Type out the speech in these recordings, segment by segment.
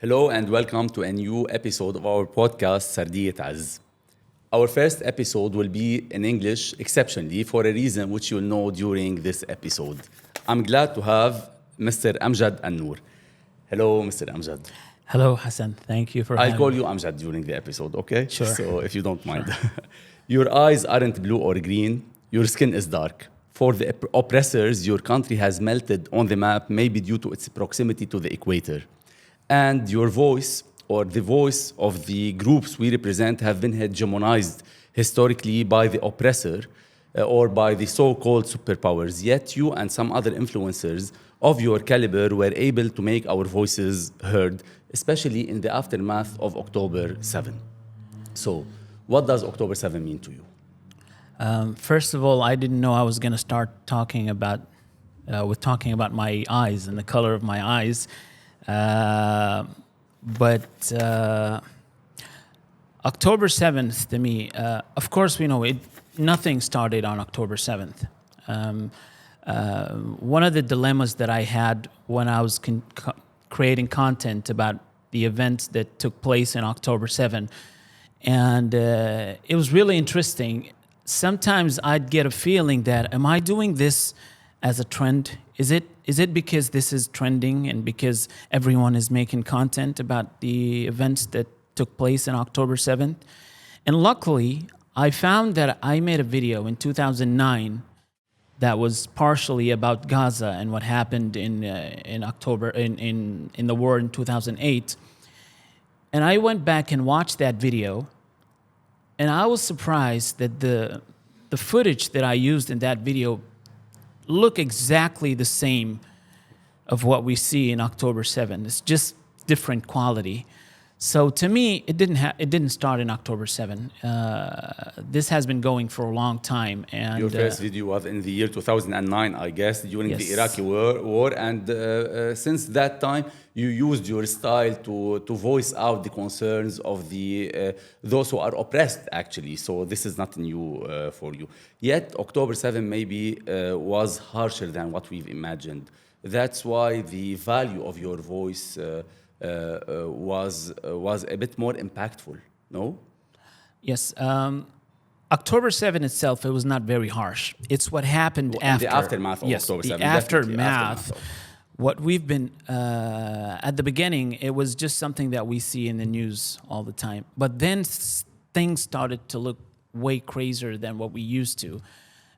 Hello and welcome to a new episode of our podcast, سردية. Our first episode will be in English exceptionally for a reason which you'll know during this episode. I'm glad to have Mr. Amjad and Noor. Hello, Mr. Amjad. Hello, Hassan. Thank you for having me. I'll call you Amjad during the episode, okay? Sure. So if you don't mind. Your eyes aren't blue or green. Your skin is dark. For the oppressors, your country has melted on the map, maybe due to its proximity to the equator. And your voice, or the voice of the groups we represent, have been hegemonized historically by the oppressor or by the so-called superpowers. Yet you and some other influencers of your caliber were able to make our voices heard, especially in the aftermath of October 7. So, what does October 7 mean to you? First of all, I didn't know I was going to start talking about my eyes and the color of my eyes. But October 7th, to me, of course, we know nothing started on October 7th. One of the dilemmas that I had when I was creating content about the events that took place in October 7, and it was really interesting. Sometimes I'd get a feeling that, am I doing this as a trend? Is it because this is trending and because everyone is making content about the events that took place in October 7th? And luckily, I found that I made a video in 2009 that was partially about Gaza and what happened in October in the war in 2008. And I went back and watched that video, and I was surprised that the footage that I used in that video look exactly the same of what we see in October 7. It's just different quality. So to me, it didn't start in October 7. This has been going for a long time. And your first video was in the year 2009, I guess, during the Iraqi war. And since that time, you used your style to voice out the concerns of those who are oppressed, actually. So this is not new for you. Yet October 7 maybe was harsher than what we've imagined. That's why the value of your voice was a bit more impactful, no? Yes. October 7 itself, it was not very harsh. It's what happened after. The aftermath of October 7. The aftermath. What we've been, at the beginning, it was just something that we see in the news all the time. But then things started to look way crazier than what we used to.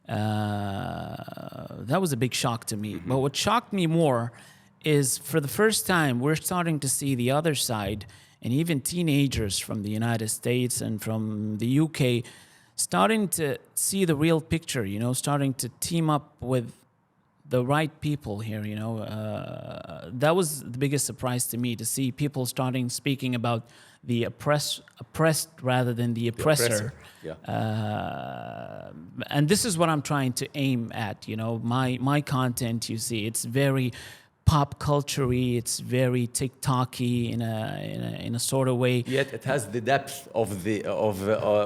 That was a big shock to me. Mm-hmm. But what shocked me more is, for the first time, we're starting to see the other side, and even teenagers from the United States and from the UK starting to see the real picture, starting to team up with the right people here, That was the biggest surprise to me, to see people starting speaking about the oppressed rather than the oppressor. Yeah. And this is what I'm trying to aim at, My content, you see, it's very pop culture-y, it's very TikTok-y in a sort of way. Yet it has the depth of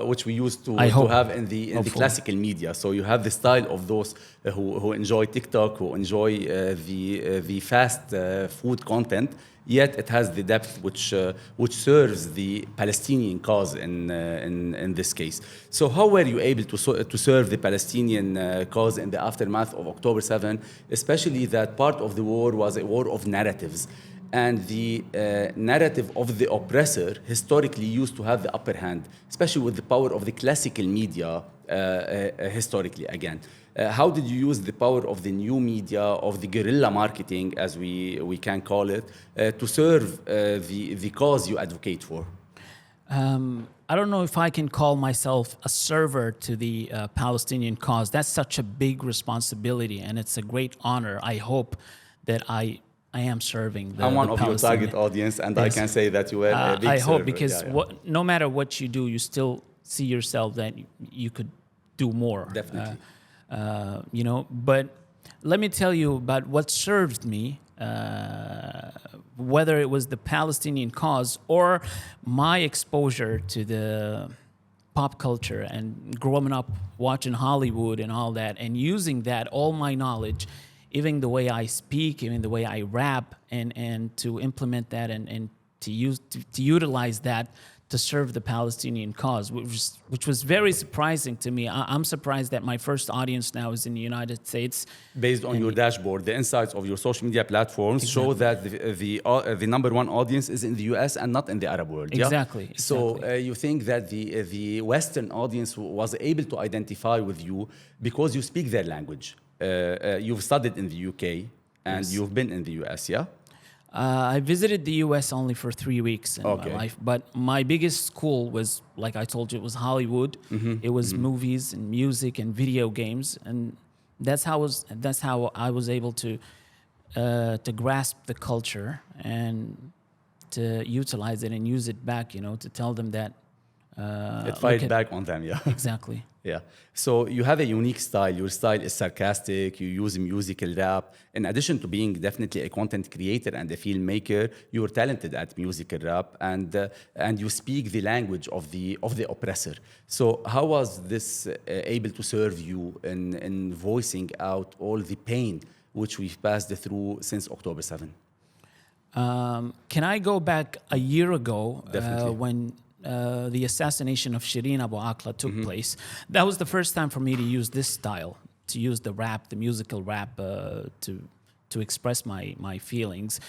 which we used to have in the classical media. So you have the style of those who enjoy TikTok, who enjoy the fast food content. Yet it has the depth which serves the Palestinian cause in this case. So how were you able to serve the Palestinian cause in the aftermath of October 7, especially that part of the war was a war of narratives, and the narrative of the oppressor historically used to have the upper hand, especially with the power of the classical media historically again. How did you use the power of the new media, of the guerrilla marketing, as we can call it, to serve the cause you advocate for? I don't know if I can call myself a server to the Palestinian cause. That's such a big responsibility, and it's a great honor. I hope that I am serving the I'm one of your Palestinian target audience, and yes. I can say that you were a big I server. hope, because no matter what you do, you still see yourself that you could do more. Definitely. But let me tell you about what served me, whether it was the Palestinian cause or my exposure to the pop culture and growing up watching Hollywood and all that, and using that, all my knowledge, even the way I speak, even the way I rap, and to implement that and to utilize that to serve the Palestinian cause, which was very surprising to me. I'm surprised that my first audience now is in the United States. Based on your dashboard, the insights of your social media platforms show that the number one audience is in the US and not in the Arab world. Exactly. Yeah? So you think that the Western audience was able to identify with you because you speak their language. You've studied in the UK and you've been in the US, yeah? I visited the U.S. only for 3 weeks in my life, but my biggest school was, like I told you, it was Hollywood. It was movies and music and video games, and that's how I was able to grasp the culture and to utilize it and use it back, to tell them that it fired back on them, yeah. Exactly. Yeah. So you have a unique style. Your style is sarcastic. You use musical rap. In addition to being definitely a content creator and a filmmaker, you're talented at musical rap, and you speak the language of the oppressor. So how was this able to serve you in voicing out all the pain which we've passed through since October 7? Can I go back a year ago when the assassination of Shireen Abu Akleh took place? That was the first time for me to use this style, to use the rap, the musical rap, to express my feelings.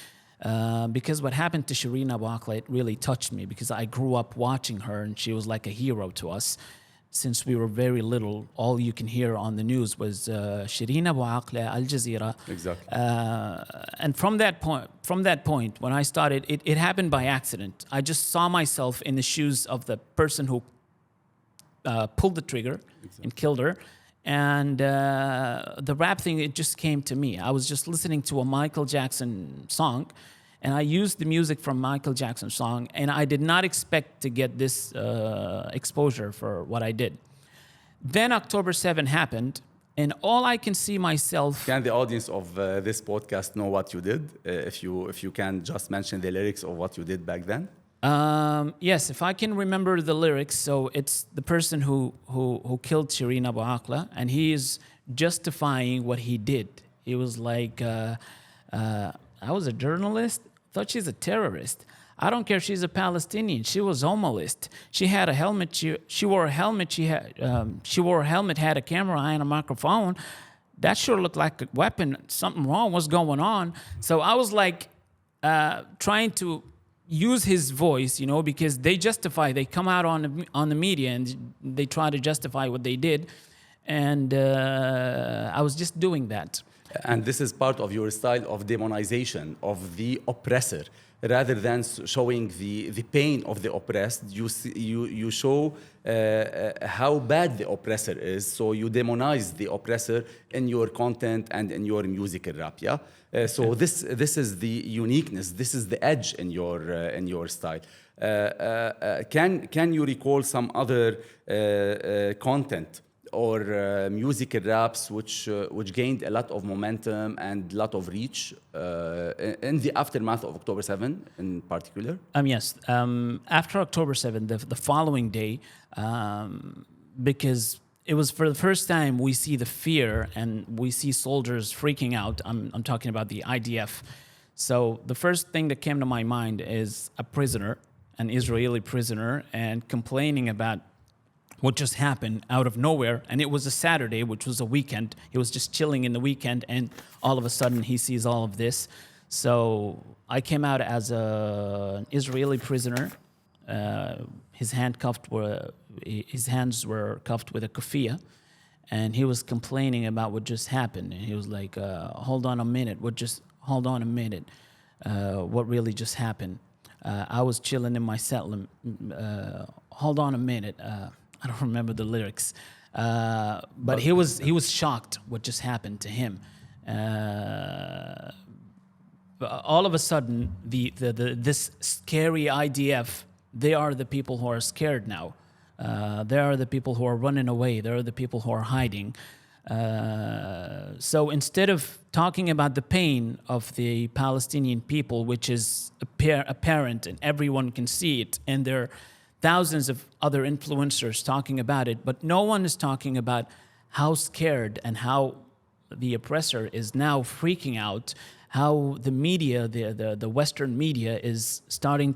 Because what happened to Shireen Abu Akleh, it really touched me, because I grew up watching her and she was like a hero to us. Since we were very little, all you can hear on the news was Shireen Abu Akleh, Al Jazeera. Exactly. And from that point, when I started, it happened by accident. I just saw myself in the shoes of the person who pulled the trigger and killed her. And the rap thing, it just came to me. I was just listening to a Michael Jackson song, and I used the music from Michael Jackson's song, and I did not expect to get this exposure for what I did. Then October 7 happened, and all I can see myself... Can the audience of this podcast know what you did? If you can just mention the lyrics of what you did back then? Yes, if I can remember the lyrics. So it's the person who killed Shireen Abu Akleh, and he is justifying what he did. He was like, I was a journalist, thought she's a terrorist. I don't care if she's a Palestinian. She was homeless. She had a helmet. She wore a helmet. She wore a helmet, had a camera eye and a microphone. That sure looked like a weapon. Something wrong was going on. So I was like trying to use his voice, because they come out on the media and they try to justify what they did. And I was just doing that. And this is part of your style of demonization of the oppressor. Rather than showing the pain of the oppressed, you show how bad the oppressor is. So you demonize the oppressor in your content and in your musical rap. Yeah. So this is the uniqueness. This is the edge in your style. Can you recall some other content or musical raps which gained a lot of momentum and a lot of reach in the aftermath of October 7 in particular? Yes. After October 7, the following day, because it was for the first time we see the fear and we see soldiers freaking out. I'm talking about the IDF. So the first thing that came to my mind is a prisoner, an Israeli prisoner, and complaining about what just happened out of nowhere. And it was a Saturday, which was a weekend. He was just chilling in the weekend, and all of a sudden he sees all of this. So I came out as an Israeli prisoner. His hands were cuffed with a kufiyah, and he was complaining about what just happened. And he was like, hold on a minute, what really just happened? I was chilling in my cell, hold on a minute, I don't remember the lyrics, but he was shocked what just happened to him. All of a sudden, this scary IDF, they are the people who are scared now. They are the people who are running away. They are the people who are hiding. So instead of talking about the pain of the Palestinian people, which is apparent and everyone can see it, and there are thousands of other influencers talking about it, but no one is talking about how scared and how the oppressor is now freaking out, how the media, the Western media, is starting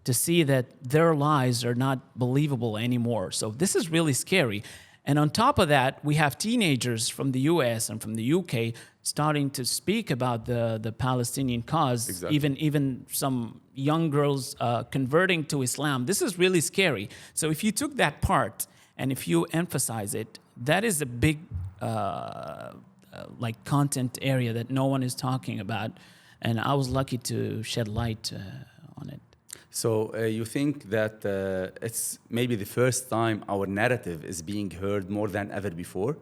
to see that their lies are not believable anymore. So this is really scary. And on top of that, we have teenagers from the US and from the UK starting to speak about the Palestinian cause, exactly. even some young girls converting to Islam. This is really scary. So if you took that part and if you emphasize it, that is a big like content area that no one is talking about. And I was lucky to shed light on it. So you think that it's maybe the first time our narrative is being heard more than ever before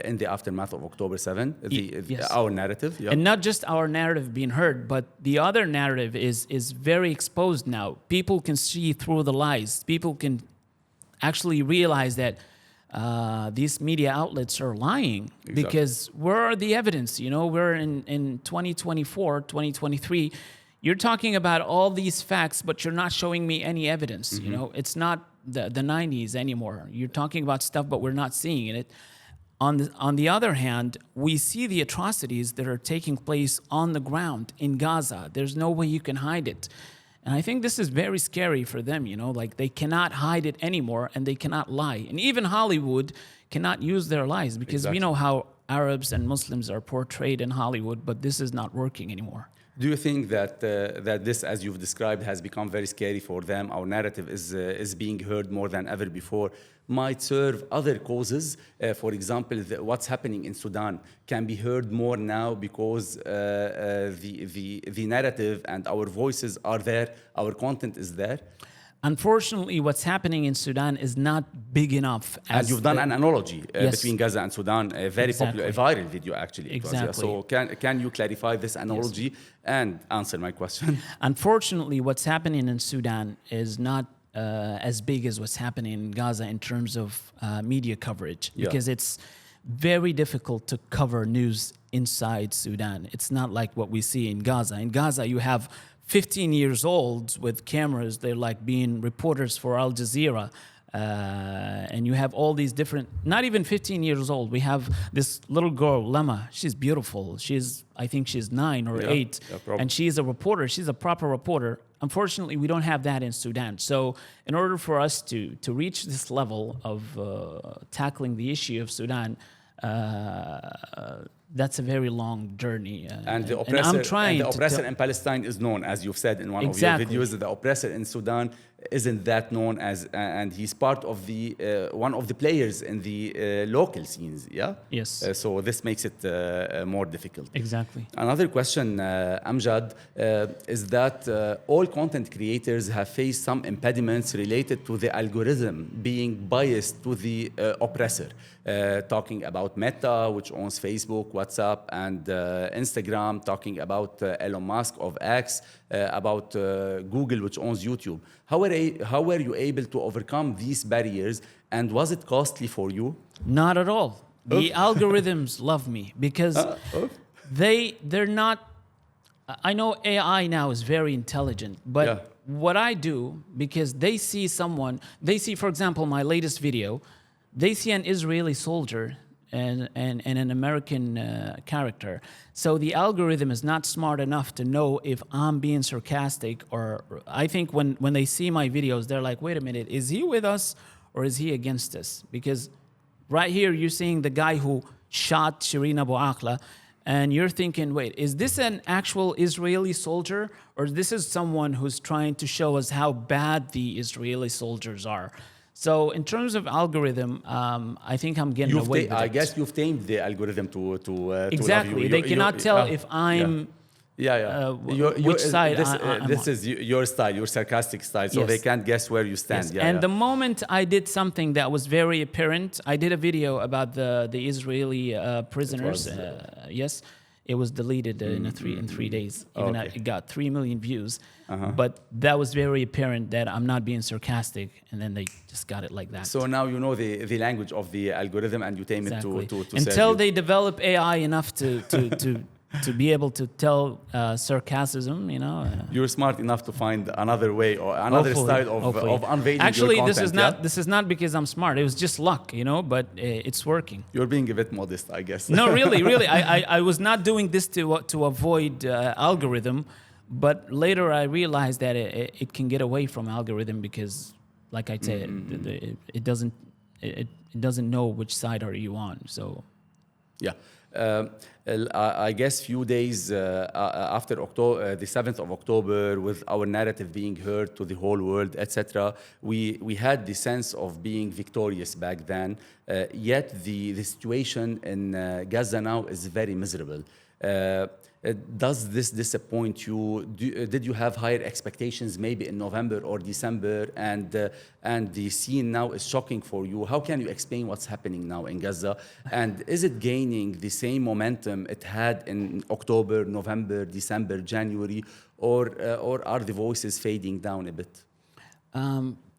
in the aftermath of October 7, yes. Our narrative. Yeah. And not just our narrative being heard, but the other narrative is very exposed now. People can see through the lies. People can actually realize that these media outlets are lying. Exactly. Because where are the evidence? You know, we're in 2024, 2023. You're talking about all these facts, but you're not showing me any evidence. Mm-hmm. You know, it's not the 90s anymore. You're talking about stuff, but we're not seeing it. On the other hand, we see the atrocities that are taking place on the ground in Gaza. There's no way you can hide it. And I think this is very scary for them, you know, like they cannot hide it anymore and they cannot lie. And even Hollywood cannot use their lies because we know how Arabs and Muslims are portrayed in Hollywood, but this is not working anymore. Do you think that that this, as you've described, has become very scary for them? Our narrative is being heard more than ever before. Might serve other causes. For example, what's happening in Sudan can be heard more now because the narrative and our voices are there. Our content is there. Unfortunately, what's happening in Sudan is not big enough. And you've done an analogy between Gaza and Sudan, a very popular, a viral video actually. Exactly. So can you clarify this analogy and answer my question? Unfortunately, what's happening in Sudan is not as big as what's happening in Gaza in terms of media coverage, because it's very difficult to cover news inside Sudan. It's not like what we see in Gaza. In Gaza, you have 15 years old with cameras. They're like being reporters for Al Jazeera. And you have all these different, not even 15 years old. We have this little girl, Lama. She's beautiful. I think she's 9 or 8. And she's a reporter. She's a proper reporter. Unfortunately, we don't have that in Sudan. So in order for us to reach this level of tackling the issue of Sudan, that's a very long journey. And the oppressor in Palestine is known, as you've said in one of your videos, that the oppressor in Sudan isn't that known as, and he's part of the one of the players in the local scenes. Yeah. Yes. So this makes it more difficult. Exactly. Another question, Amjad, is that all content creators have faced some impediments related to the algorithm being biased to the oppressor. Talking about Meta, which owns Facebook, WhatsApp, and Instagram, talking about Elon Musk of X, about Google, which owns YouTube. How were you able to overcome these barriers, and was it costly for you? Not at all. The algorithms love me because they're not. I know AI now is very intelligent, but what I do, because they see, for example, my latest video. They see an Israeli soldier and an American character. So the algorithm is not smart enough to know if I'm being sarcastic, or I think when they see my videos, they're like, wait a minute, is he with us or is he against us? Because right here, you're seeing the guy who shot Shireen Abu Akleh, and you're thinking, wait, is this an actual Israeli soldier, or this is someone who's trying to show us how bad the Israeli soldiers are? So in terms of algorithm, I think I'm getting away with it. I guess you've tamed the algorithm to exactly. love you. They cannot tell if I'm which side I'm this is your style, your sarcastic style, so they can't guess where you stand. Yes. The moment I did something that was very apparent, I did a video about the Israeli prisoners. It was deleted in 3 days. It got 3 million views. But that was very apparent that I'm not being sarcastic, and then they just got it like that. So now you know the language of the algorithm, and you tame it to until they develop AI enough to to be able to tell sarcasm, You're smart enough to find another way or another style of unveiling Actually, your content. this is not because I'm smart. It was just luck, but it's working. You're being a bit modest, I guess. No, really. I was not doing this to avoid algorithm, but later I realized that it can get away from algorithm because, like I said, it doesn't know which side are you on. So, yeah. I guess few days after October, the 7th of October, with our narrative being heard to the whole world, etc., we had the sense of being victorious back then. Yet the situation in Gaza now is very miserable. Does this disappoint you? Did you have higher expectations maybe in November or December, and the scene now is shocking for you? How can you explain what's happening now in Gaza? And is it gaining the same momentum it had in October, November, December, January, or are the voices fading down a bit?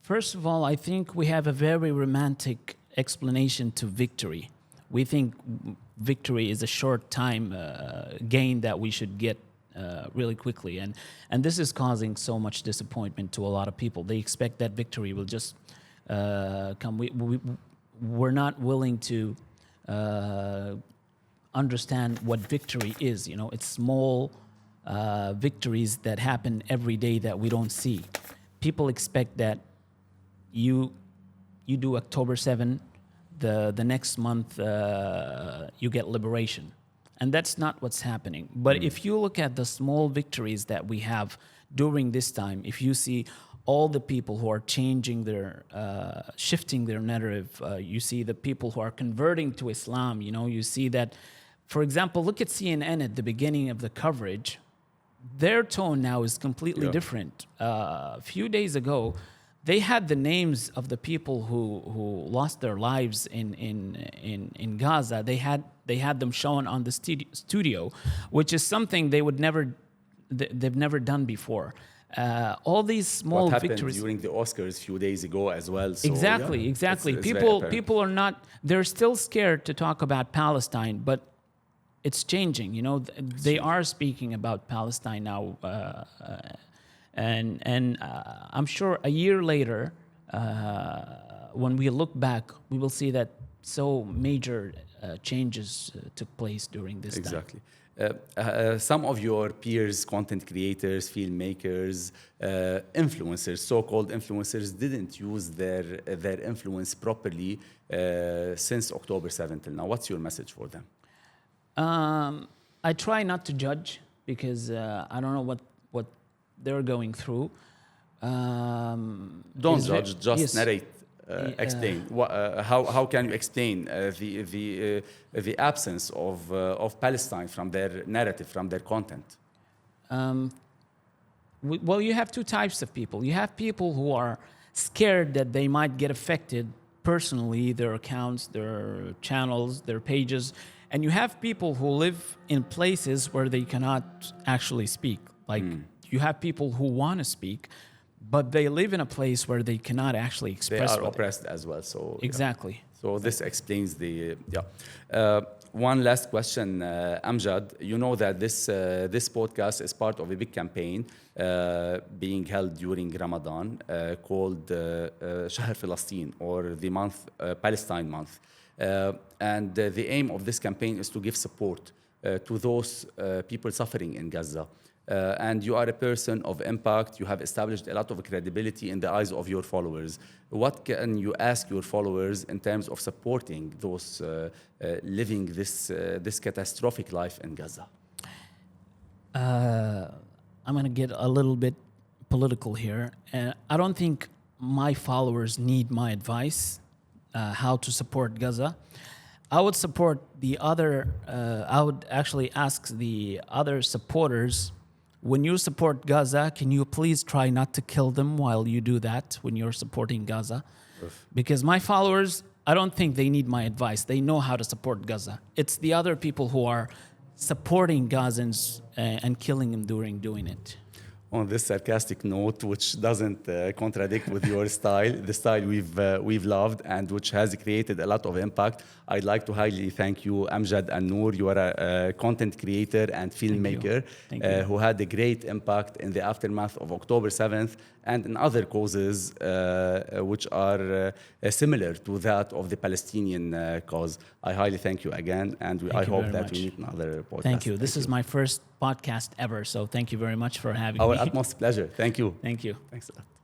First of all, I think we have a very romantic explanation to victory. We think victory is a short time gain that we should get really quickly, and this is causing so much disappointment to a lot of people. They expect that victory will just come. We're not willing to understand what victory is. It's small victories that happen every day that we don't see. People expect that you do October 7. The next month you get liberation, and that's not what's happening. But if you look at the small victories that we have during this time, if you see all the people who are changing their shifting their narrative, you see the people who are converting to Islam, you see that, for example, look at CNN at the beginning of the coverage. Their tone now is completely different. A few days ago, they had the names of the people who lost their lives in Gaza. They had them shown on the studio, which is something they've never done before. All these small what victories happened during the Oscars a few days ago as well. So, exactly. People are not. They're still scared to talk about Palestine, but it's changing. They are speaking about Palestine now. And I'm sure a year later, when we look back, we will see that so major changes took place during this time. Exactly. Some of your peers, content creators, filmmakers, influencers, so-called influencers, didn't use their influence properly since October 7th till now. What's your message for them? I try not to judge because I don't know what they're going through. Don't judge, just narrate, explain. How can you explain the absence of Palestine from their narrative, from their content? Well, you have two types of people. You have people who are scared that they might get affected personally, their accounts, their channels, their pages. And you have people who live in places where they cannot actually speak. Like, you have people who want to speak, but they live in a place where they cannot actually express. They are oppressed as well. So exactly. Yeah. So this explains the one last question, Amjad. You know that this podcast is part of a big campaign being held during Ramadan called Shahr Palestine, or the month Palestine month. And the aim of this campaign is to give support to those people suffering in Gaza. And you are a person of impact. You have established a lot of credibility in the eyes of your followers. What can you ask your followers in terms of supporting those living this catastrophic life in Gaza? I'm going to get a little bit political here. I don't think my followers need my advice how to support Gaza. I would support the other. I would actually ask the other supporters, when you support Gaza, can you please try not to kill them while you do that when you're supporting Gaza? Because my followers, I don't think they need my advice. They know how to support Gaza. It's the other people who are supporting Gazans and killing them during doing it. on this sarcastic note, which doesn't contradict with your style, the style we've loved and which has created a lot of impact. I'd like to highly thank you, Amjad and Noor. You are a content creator and filmmaker who had a great impact in the aftermath of October 7th and in other causes which are similar to that of the Palestinian cause. I highly thank you again, and I hope that we meet another podcast. Thank you. This is my first podcast ever, so thank you very much for having me. Our utmost pleasure. Thank you. Thank you. Thanks a lot.